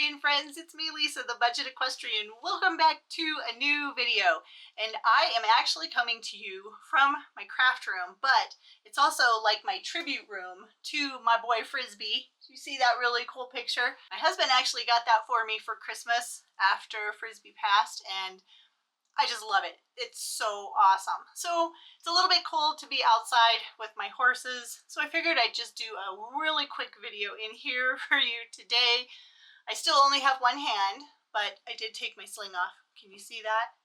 equestrian friends, it's me Lisa, the budget equestrian. Welcome back to a new video, and I am actually coming to you from my craft room, but it's also like my tribute room to my boy Frisbee. You see that really cool picture? My husband actually got that for me for Christmas after Frisbee passed, and I just love it. It's so awesome. So it's a little bit cold to be outside with my horses, so I figured I'd just do a really quick video in here for you today. I still only have one hand, but I did take my sling off. Can you see that?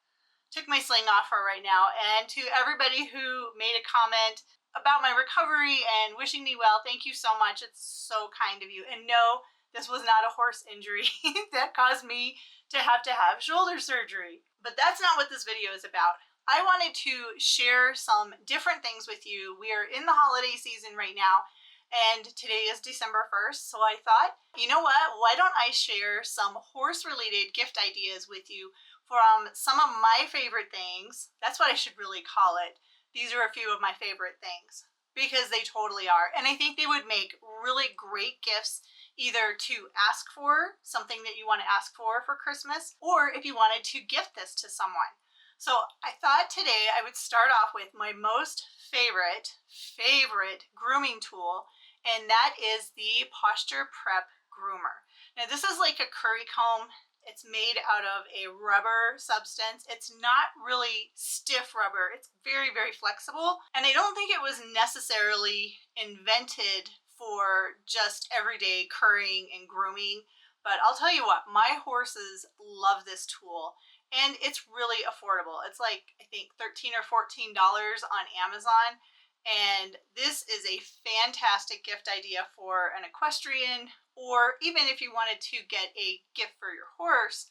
Took my sling off for right now. And to everybody who made a comment about my recovery and wishing me well, thank you so much. It's so kind of you. And no, this was not a horse injury that caused me to have shoulder surgery. But that's not what this video is about. I wanted to share some different things with you. We are in the holiday season right now, and today is December 1st, so I thought, you know what, why don't I share some horse-related gift ideas with you from some of my favorite things. That's what I should really call it. These are a few of my favorite things, because they totally are, and I think they would make really great gifts either to ask for, something that you want to ask for Christmas, or if you wanted to gift this to someone. So I thought today I would start off with my most favorite grooming tool, and that is the Posture Prep Groomer. Now this is like a curry comb. It's made out of a rubber substance. It's not really stiff rubber. It's very, very flexible, and I don't think it was necessarily invented for just everyday currying and grooming, but I'll tell you what, my horses love this tool, and it's really affordable. It's like, I think $13 or $14 on Amazon, and this is a fantastic gift idea for an equestrian, or even if you wanted to get a gift for your horse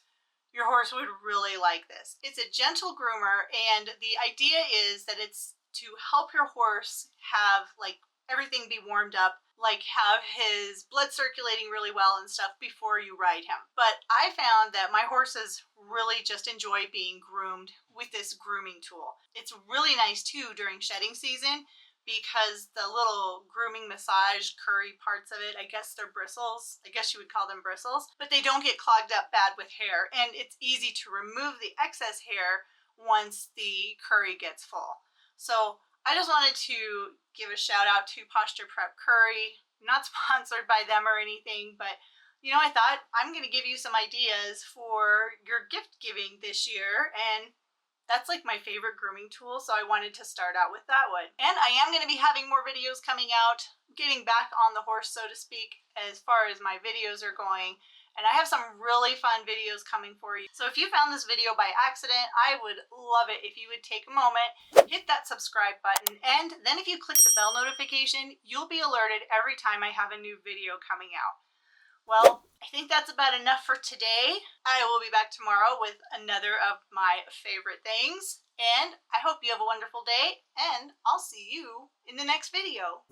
would really like this. It's a gentle groomer, and the idea is that it's to help your horse have like everything be warmed up, like have his blood circulating really well and stuff before you ride him. But I found that my horses really just enjoy being groomed with this grooming tool. It's really nice too during shedding season, because the little grooming massage curry parts of it, I guess they're bristles. I guess you would call them bristles, but they don't get clogged up bad with hair, and it's easy to remove the excess hair once the curry gets full. So I just wanted to give a shout out to Posture Prep Curry. I'm not sponsored by them or anything, but you know, I thought I'm going to give you some ideas for your gift giving this year, and that's like my favorite grooming tool, so I wanted to start out with that one. And I am going to be having more videos coming out, getting back on the horse, so to speak, as far as my videos are going. And I have some really fun videos coming for you. So if you found this video by accident, I would love it if you would take a moment, hit that subscribe button, and then if you click the bell notification, you'll be alerted every time I have a new video coming out. Well, I think that's about enough for today. I will be back tomorrow with another of my favorite things, and I hope you have a wonderful day, and I'll see you in the next video.